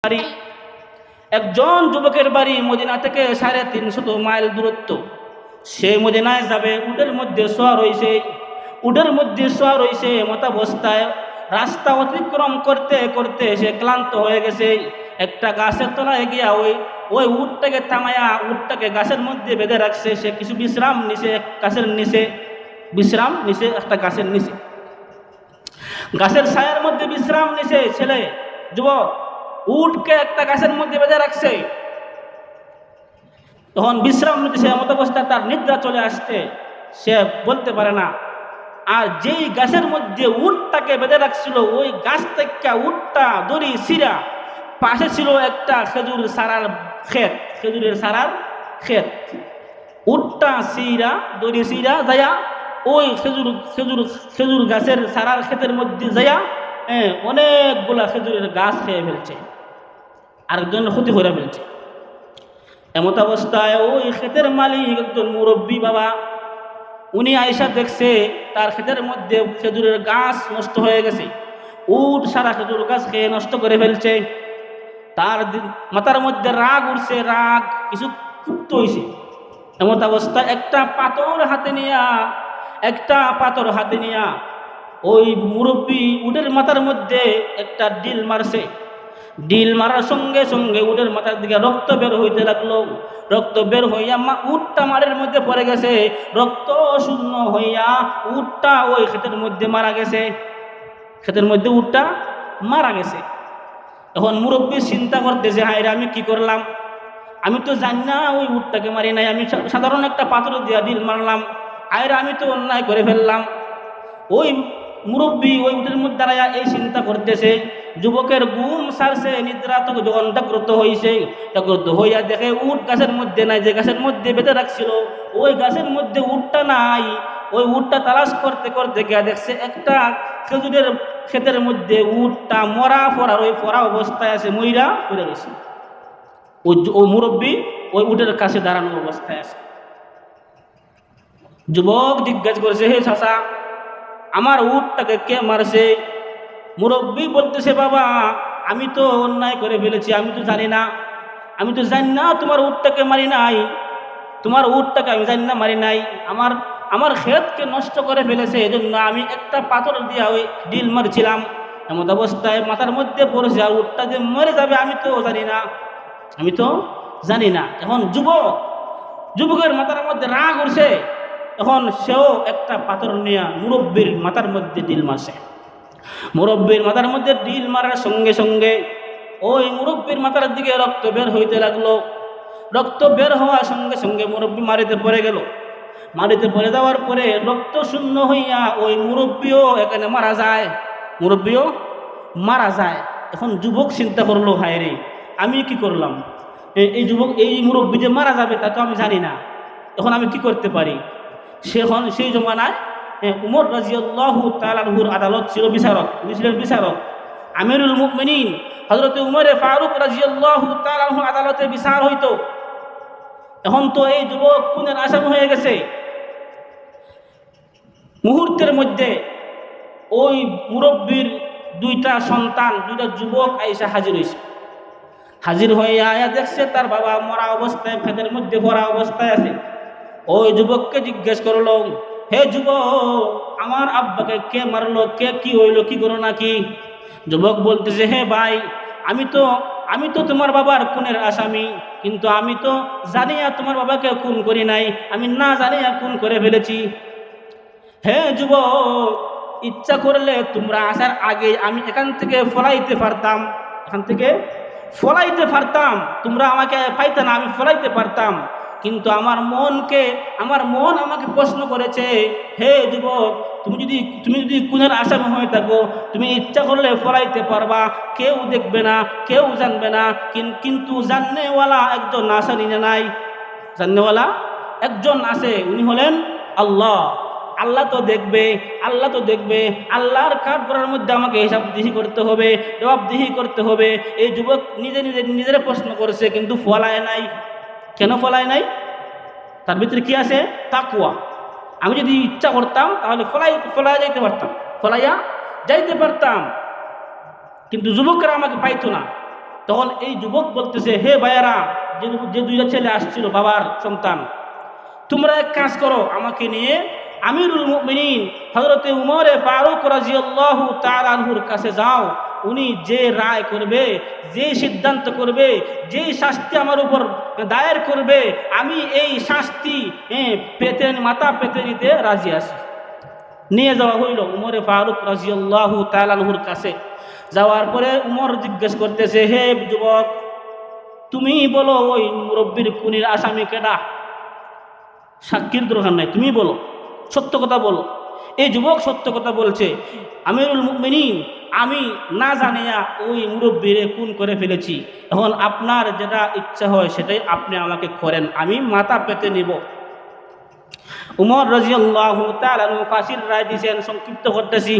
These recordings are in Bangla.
বাড়ি একজন যুবকের বাড়ি মদিনা থেকে 350 মাইল দূরত্ব। সে মদিনায় যাবে, উটের মধ্যে শোয়া রয়েছে মতাবস্থায়। রাস্তা অতিক্রম করতে করতে সে ক্লান্ত হয়ে গেছে। একটা গাছের তলায় গিয়া ওই উটটাকে থামায়া উটটাকে গাছের মধ্যে বেঁধে রাখছে। সে কিছু বিশ্রাম নিছে, একটা গাছের নিচে, গাছের ছায়ার মধ্যে বিশ্রাম নিছে। ছেলে যুবক উটকে একটা গাছের মধ্যে বেঁধে রাখছে। তখন বিশ্রাম নিতে সে এমত অবস্থা, তার নিদ্রা চলে আসছে, সে বলতে পারে না। আর যেই গাছের মধ্যে উটটাকে বেঁধে রাখছিল ওই গাছ থেকে উটটা দড়ি সিরা, পাশে ছিল একটা খেজুরের সারার ক্ষেত। উটটা দড়ি সিরা যাইয়া ওই খেজুর গাছের সারার ক্ষেতের মধ্যে যাইয়া অনেকগুলা খেজুরের গাছ খেয়ে ফেলছে, আরেকজনের ক্ষতি করে ফেলছে। এমত অবস্থায় ওই ক্ষেতের মালিক একজন মুরব্বী বাবা, উনি আয়সা দেখছে তার ক্ষেতের মধ্যে খেজুরের গাছ নষ্ট হয়ে গেছে, উট সারা খেজুর গাছ খেয়ে নষ্ট করে ফেলছে। তার মাথার মধ্যে রাগ উঠছে, রাগ কিছু ক্ষুব্ধ হয়েছে। এমত অবস্থায় একটা পাথর হাতে নিয়া ওই মুরব্বী উটের মাথার মধ্যে একটা ডিল মারছে। ডিল মারার সঙ্গে সঙ্গে উটের মাথার দিকে রক্ত বের হইতে লাগলো। রক্ত বের হইয়া উটটা মারের মধ্যে পড়ে গেছে। রক্ত শূন্য হইয়া উটটা ওই ক্ষেতের মধ্যে মারা গেছে। উটটা মারা গেছে। এখন মুরব্বী চিন্তা করতেছে, হায় রে, আমি কি করলাম? আমি তো জানি না ওই উটটাকে মারি নাই, আমি সাধারণ একটা পাথর দিয়া ডিল মারলাম। হায় রে, আমি তো অন্যায় করে ফেললাম। ওই মুরব্বী ওই উটের মধ্যে দাঁড়াইয়া এই চিন্তা করতেছে। যুবকের ঘুম সারছে, নিদ্রা তো যখন জাগ্রত হইয়া দেখে উট গাছের মধ্যে নাই। যে গাছের মধ্যে বেঁধে রাখছিল ওই গাছের মধ্যে উটটা নাই। ওই উটটা তালাশ করতে করতে গিয়া দেখছে একটা খেজুরের ক্ষেতের মধ্যে উটটা পড়া অবস্থায় আছে, মইরা পড়ে গেছে। ওই মুরব্বী ওই উটের কাছে দাঁড়ানো অবস্থায় আছে। যুবক জিজ্ঞাসা করেছে, হে চাচা, আমার উটটাকে কে মারছে? মুরব্বী বলতেছে, বাবা, আমি তো অন্যায় করে ফেলেছি, আমি তো জানি না তোমার উটটাকে মারি নাই। তোমার উটটাকে আমি জানি না মারি নাই। আমার ক্ষেতকে নষ্ট করে ফেলেছে, এজন্য আমি একটা পাথর দিয়া ওই ডিল মারছিলাম। এমন অবস্থায় মাথার মধ্যে পড়েছে, আর উটটা যে মরে যাবে আমি তো জানি না। এখন যুবকের মাথার মধ্যে রাগ উঠছে। এখন সেও একটা পাথর নিয়ে মুরব্বীর মাথার মধ্যে ডিল মারছে। মুরব্বীর মাথার মধ্যে ডিল মারার সঙ্গে সঙ্গে ওই মুরব্বীর মাথার দিকে রক্ত বের হইতে লাগলো। রক্ত বের হওয়ার সঙ্গে সঙ্গে মুরব্বী মাটিতে পড়ে গেল। মাটিতে পড়ে যাওয়ার পরে রক্ত শূন্য হইয়া ওই মুরব্বীও এখানে মারা যায়। এখন যুবক চিন্তা করলো, হায় রে, আমি কি করলাম? এই মুরব্বী যে মারা যাবে তা তো আমি জানি না। এখন আমি কি করতে পারি? সেই জমানায় উমর রাদিয়াল্লাহু তাআলা আনহুর আদালত ছিল, তিনি ছিলেন বিচারক। আমিরুল মুমিনিন হযরত উমর ফারুক রাদিয়াল্লাহু তাআলা আনহু আদালতে বিচার হইতো। এখন তো এই যুবক খুনের আসামি হয়ে গেছে। মুহূর্তের মধ্যে ওই মুরব্বীর দুইটা যুবক আইসা হাজির হইয়া দেখছে তার বাবা মরা অবস্থায়, ক্ষেতের মধ্যে পড়া অবস্থায় আছে। ওই যুবককে জিজ্ঞেস করলো, হে যুবক, আমার আব্বাকে কে মারলো? কে কি হইলো? কি করো নাকি? যুবক বলতেছে, হে ভাই, আমি তো তোমার বাবার খুনের আসামি, কিন্তু আমি তো জানিয়া তোমার বাবাকে খুন করি নাই, আমি না জানিয়া খুন করে ফেলেছি। হে যুবক, ইচ্ছা করলে তোমরা আসার আগে আমি এখান থেকে ফলাইতে পারতাম, তোমরা আমাকে পাইতে না, আমি ফলাইতে পারতাম। কিন্তু আমার মন আমাকে প্রশ্ন করেছে, হে যুবক, তুমি যদি খুনের আসামি হয়ে থাকো, তুমি ইচ্ছা করলে ফলাইতে পারবা, কেউ দেখবে না, কেউ জানবে না। কিন্তু জাননেওয়ালা একজন আসেনি না নাই? জাননেওয়ালা একজন আছে, উনি হলেন আল্লাহ। আল্লাহ তো দেখবে। আল্লাহর কাঠ করার মধ্যে আমাকে জবাবদিহি করতে হবে। এই যুবক নিজের প্রশ্ন করছে, কিন্তু ফলায় নাই। কেন ফলায় নাই? তার ভিতরে কি আছে? তাকওয়া। আমি যদি ইচ্ছা করতাম তাহলে ফলাইয়া যাইতে পারতাম, কিন্তু যুবকরা আমাকে পাইতো না। তখন এই যুবক বলতেছে, হে ভাইয়ারা, যে দুইটা ছেলে আসছিল বাবার সন্তান, তোমরা এক কাজ করো, আমাকে নিয়ে আমিরুল মুমিনিন হযরতে উমরে ফারুক রাদিয়াল্লাহু তাআলা আনহুর কাছে যাও। উনি যে রায় করবে, যে সিদ্ধান্ত করবে, যে শাস্তি আমার উপর দায়ের করবে, আমি এই শাস্তি মাথা পেতে নিতে রাজি আছি। নিয়ে যাওয়া হইল উমরে ফারুক রাদিয়াল্লাহু তাআলা আনহুর কাছে। যাওয়ার পরে উমর জিজ্ঞেস করতেছে, হে যুবক, তুমি বলো ওই মুরব্বীর খুনির আসামি কেডা? সাক্ষীর দরকার নাই, তুমি বলো, সত্য কথা বলো। এই যুবক সত্য কথা বলছে, আমিরুল মুমিনিন, আমি না জানিয়া ওই মুরব্বীরে খুন করে ফেলেছি। এখন আপনার যেটা ইচ্ছা হয় সেটাই আপনি আমাকে করেন, আমি মাথা পেতে নিব। উমর রাদিয়াল্লাহু তাআলা ফাঁসির রায় দিয়েছেন। সংক্ষিপ্ত করতেছি,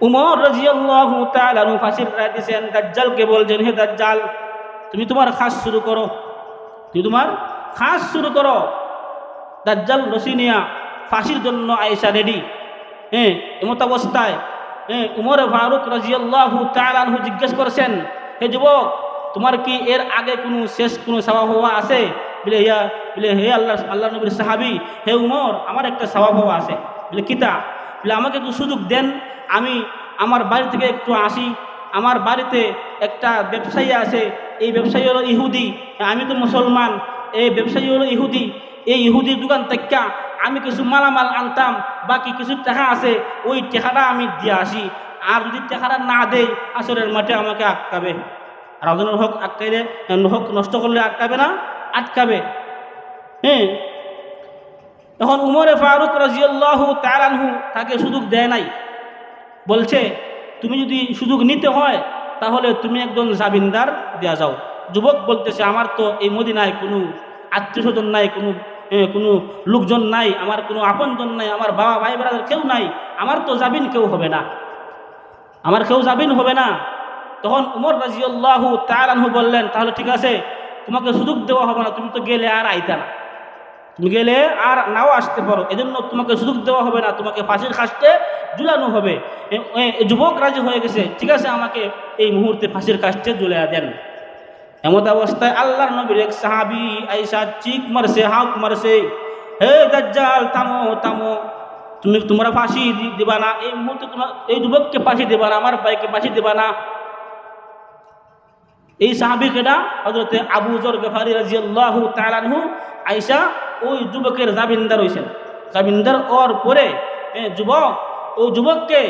উমর রাদিয়াল্লাহু তাআলা ফাঁসির রায় দিয়েছেন। দাজ্জালকে বলছেন, হে দাজ্জাল, তুমি তোমার খাস শুরু করো, তুমি তোমার খাস শুরু করো। দাজ্জাল রশি নিয়া ফাঁসির জন্য আয়েশা রেডি। এমত অবস্থায় উমর ফারুক রাদিয়াল্লাহু তাআলা আনহু জিজ্ঞেস করেছেন, হে যুবক, তোমার কি এর আগে কোনো শেষ কোনো সওয়াব হওয়া আছে? বলে হে আল্লাহ নবীর সাহাবী, হে উমর, আমার একটা সওয়াব হওয়া আছে। বলে কিতা? বলে আমাকে একটু সুযোগ দেন, আমি আমার বাড়ি থেকে একটু আসি। আমার বাড়িতে একটা ব্যবসায়ী আছে, এই ব্যবসায়ী হলো ইহুদি, আমি তো মুসলমান। এই ব্যবসায়ী হলো ইহুদি, এই ইহুদির দোকান থেকে আমি কিছু মালামাল আনতাম, বাকি কিছু টাকা আছে, ওই টাকাটা আমি দিয়ে আসি। আর যদি টাকাটা না দেই, আসরের মাঠে আমাকে আটকাবে। আর একজনের হক আটকাইলে, হক নষ্ট করলে আটকাবে না? আটকাবে। এখন উমরে ফারুক রাদিয়াল্লাহু তাআলা আনহু তাকে সুযোগ দেয় নাই। বলছে, তুমি যদি সুযোগ নিতে হয় তাহলে তুমি একজন জামিনদার দেয়া যাও। যুবক বলতেছে, আমার তো এই মদিনায় কোনো আত্মীয় স্বজন নাই, কোনো লোকজন নাই, আমার কোনো আপনজন নাই, আমার বাবা ভাই ব্রাদার কেউ নাই, আমার তো জামিন কেউ হবে না, আমার কেউ জামিন হবে না। তখন উমর রাদিয়াল্লাহু তাআলা আনহু বললেন, তাহলে ঠিক আছে, তোমাকে সুযোগ দেওয়া হবে না, তুমি তো গেলে আর আইতা না, তুমি গেলে আর নাও আসতে পারো, এজন্য তোমাকে সুযোগ দেওয়া হবে না, তোমাকে ফাঁসির কাস্টে ঝুলানো হবে। যুবক রাজি হয়ে গেছে, ঠিক আছে, আমাকে এই মুহূর্তে ফাঁসির কাস্টে ঝুলিয়ে দেন। এমত অবস্থায় আল্লাহর নবীর এক সাহাবী আয়েশা চিক মারছে, হাঁক মারছে, হে দাজ্জাল, থামো থামো, তোমরা ফাঁসি দিবা না, এই মুহূর্তে তোমার এই যুবককে ফাঁসি দেবা না, আমার ভাইকে ফাঁসি দেবা না। এই সাহাবী কেডা? হযরতে আবু যর গফারি রাদিয়াল্লাহু তাআলা আনহু। আয়েশা ওই যুবকের জামিনদার হইছেন। জামিনদার হওয়ার পরে ওই যুবককে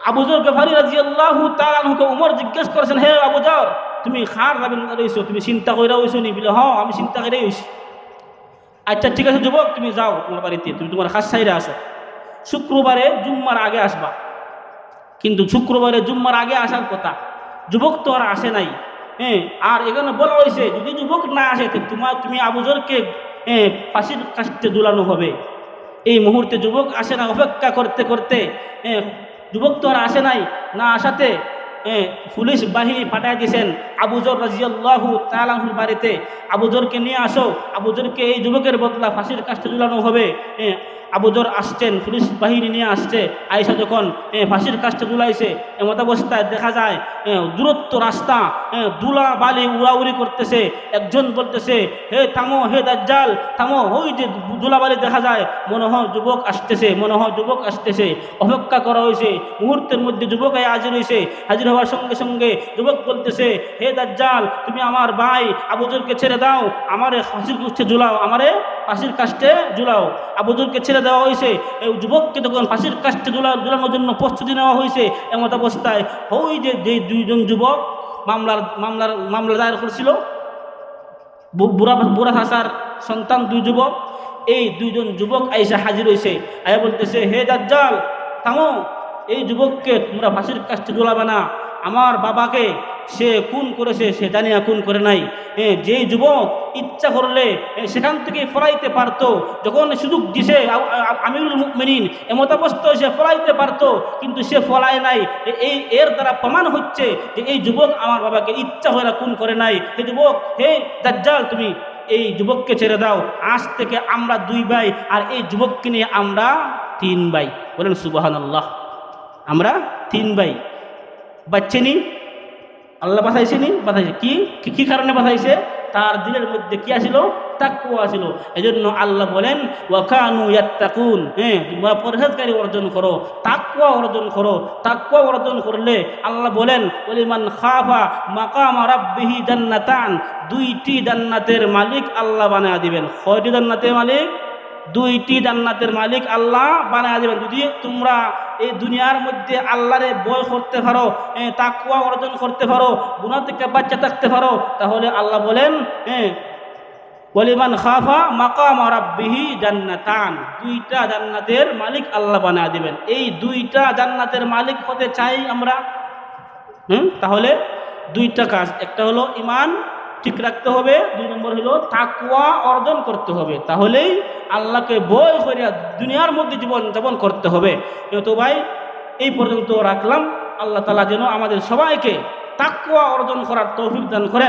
আবু যর গফারি রাদিয়াল্লাহু তাআলা আনহুকে উমর জিজ্ঞেস করেছেন, হে আবু যর, তুমি খার জামিনদার হইছো, তুমি চিন্তা কইরা হইছো নি? বলে, হ্যাঁ, আমি চিন্তা কইরাই হইছি। আচ্ছা ঠিক আছে যুবক, তুমি যাও তোমার বাড়িতে, তুমি তোমার খাস সাইরে আসো, শুক্রবারে জুম্মার আগে আসবা। কিন্তু শুক্রবারে জুম্মার আগে আসার কথা, যুবক তো আর আসে নাই। আর এখানে বলা হয়েছে, যদি যুবক না আসে তুমি আবু যরকে ফাঁসির কাস্টে ঝুলানো হবে। এই মুহূর্তে যুবক আসে না, অপেক্ষা করতে করতে যুবক তো আর আসে নাই, না আসাতে পুলিশ বাহিনী পাঠায় দিয়েছেন আবু যর রাদিয়াল্লাহু তাআলা আনহুর বাড়িতে, আবু যরকে নিয়ে আসো, আবু যরকে এই যুবকের বদলা ফাঁসির কাস্টে ঝুলানো হবে। আবু যর আসছেন, পুলিশ বাহিনী নিয়ে আসছে। আয়েশা যখন ফাঁসির কাস্টে ঝুলাইছে, এমত অবস্থায় দেখা যায় দূরত্ব রাস্তা, দুলা বালি উড়াউড়ি করতেছে। একজন বলতেছে, হে থামো, হে দাজ্জাল থামো, ওই যে দুলাবালি দেখা যায়, মনে হয় যুবক আসতেছে, মনে হয় যুবক আসতেছে। অপেক্ষা করা হয়েছে, মুহূর্তের মধ্যে যুবক হাজির হয়েছে। হাজির হওয়ার সঙ্গে সঙ্গে যুবক বলতেছে, হে দাজ্জাল, তুমি আমার ভাই আবু যরকে ছেড়ে দাও, আমারে ফাঁসির কাস্টে ঝুলাও, আমারে ফাঁসির কাস্টে ঝুলাও। আবু যরকে ছেড়ে দেওয়া হয়েছে। এই যুবককে তখন ফাঁসির কাস্টে ঝুলানোর জন্য প্রস্তুতি নেওয়া হয়েছে। এমত অবস্থায় ওই যে দুইজন যুবক মামলা দায়ের করেছিল, বুড়া ভাষার সন্তান দুই যুবক, এই দুইজন যুবক আয়েশা হাজির হয়েছে। আয়া বলতেছে, হে দাজ্জাল থামো, এই যুবককে তোমরা ফাঁসির কাস্টে ঝুলাবে না, আমার বাবাকে সে খুন করেছে, সে জানিয়া খুন করে নাই। যেই যুবক ইচ্ছা করলে সেখান থেকে ফলাইতে পারতো, যখন সুযোগ দিছে আমিরুল মুমিনিন, এমত অবস্থায় সে ফলাইতে পারতো, কিন্তু সে ফলায় নাই। এর দ্বারা প্রমাণ হচ্ছে যে এই যুবক আমার বাবাকে ইচ্ছা হয়ে খুন করে নাই। হে যুবক, হে দাজ্জাল, তুমি এই যুবককে ছেড়ে দাও, আজ থেকে আমরা 2 ভাই, আর এই যুবককে নিয়ে আমরা 3 ভাই। বলেন সুবহানাল্লাহ, আমরা 3 ভাই। বাচ্চেনি আল্লাহ বাঁচাইছেনি, বাঁচাইছে কি কারণে বাঁচাইছে? তার দিলের মধ্যে কি আসিল? তাকওয়া আসিল। এজন্য আল্লাহ বলেন ওয়া কানু ইয়াত্তাকুন, তোমরা পরহেজগারি অর্জন করো, তাকওয়া অর্জন করো। তাকওয়া অর্জন করলে আল্লাহ বলেন ওয়ালিমান খাফা মাকামা রাব্বিহি জান্নাতান, দুইটি জান্নাতের মালিক আল্লাহ বানায়া দিবেন। কয়টি জান্নাতের মালিক? দুইটি জান্নাতের মালিক আল্লাহ বানায়া দিবেন। যদি তোমরা এই দুনিয়ার মধ্যে আল্লাহরে ভয় করতে পারো, তাকওয়া অর্জন করতে পারো, গুনাহ থেকে বাঁচা থাকতে পারো, তাহলে আল্লাহ বলেন ওয়ালিমান খাফা মাকামা রাব্বিহি জান্নাতান, দুইটা জান্নাতের মালিক আল্লাহ বানায়া দিবেন। এই দুইটা জান্নাতের মালিক হতে চাই আমরা। তাহলে দুইটা কাজ, একটা হলো ঈমান ঠিক রাখতে হবে, 2 নম্বর হলো তাকওয়া অর্জন করতে হবে। তাহলেই আল্লাহকে ভয় করিয়া দুনিয়ার মধ্যে জীবন যাপন করতে হবে। তো ভাই এই পর্যন্ত রাখলাম। আল্লাহ তাআলা যেন আমাদের সবাইকে তাকওয়া অর্জন করার তৌফিক দান করেন।